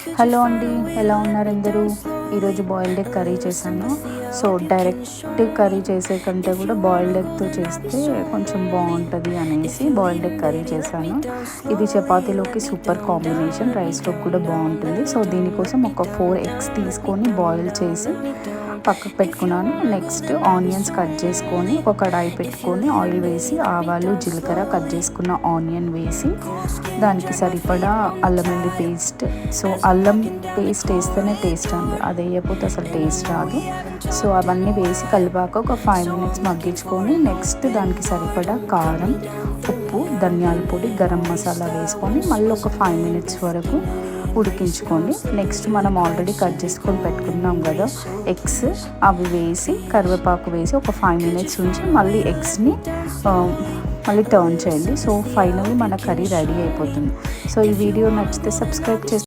Hello అండి, ఎలా ఉన్నారు అందరూ? ఈరోజు బాయిల్డ్ ఎగ్ కర్రీ చేశాను. సో డైరెక్ట్ కర్రీ చేసే కంటే కూడా బాయిల్డ్ ఎగ్తో చేస్తే కొంచెం బాగుంటుంది అనేసి బాయిల్డ్ ఎగ్ కర్రీ చేశాను. ఇది చపాతీలోకి సూపర్ కాంబినేషన్, రైస్లోకి కూడా బాగుంటుంది. సో దీనికోసం ఒక 4 ఎగ్స్ తీసుకొని బాయిల్ చేసి పక్కకు పెట్టుకున్నాను. నెక్స్ట్ ఆనియన్స్ కట్ చేసుకొని ఒక కడాయి పెట్టుకొని ఆయిల్ వేసి ఆవాలు జీలకర్ర కట్ చేసుకున్న ఆనియన్ వేసి దానికి సరిపడా అల్లం వెల్లుల్లి పేస్ట్. సో అల్లం పేస్ట్ వేస్తేనే టేస్ట్ అండి, అది వేయకపోతే అసలు టేస్ట్ రాదు. సో అవన్నీ వేసి కలిపాక ఒక 5 మినిట్స్ మగ్గించుకొని నెక్స్ట్ దానికి సరిపడా కారం, ఉప్పు, ధనియాల పొడి, గరం మసాలా వేసుకొని మళ్ళీ ఒక 5 మినిట్స్ వరకు ఉడికించుకోండి. నెక్స్ట్ మనం ఆల్రెడీ కట్ చేసుకొని పెట్టుకున్నాం కదా ఎగ్స్, అవి వేసి కరివేపాకు వేసి ఒక 5 మినిట్స్ ఉంచి మళ్ళీ ఎగ్స్ని మళ్ళీ టర్న్ చేయండి. సో ఫైనల్లీ మన కర్రీ రెడీ అయిపోతుంది. సో ఈ వీడియో నచ్చితే సబ్స్క్రైబ్ చేసి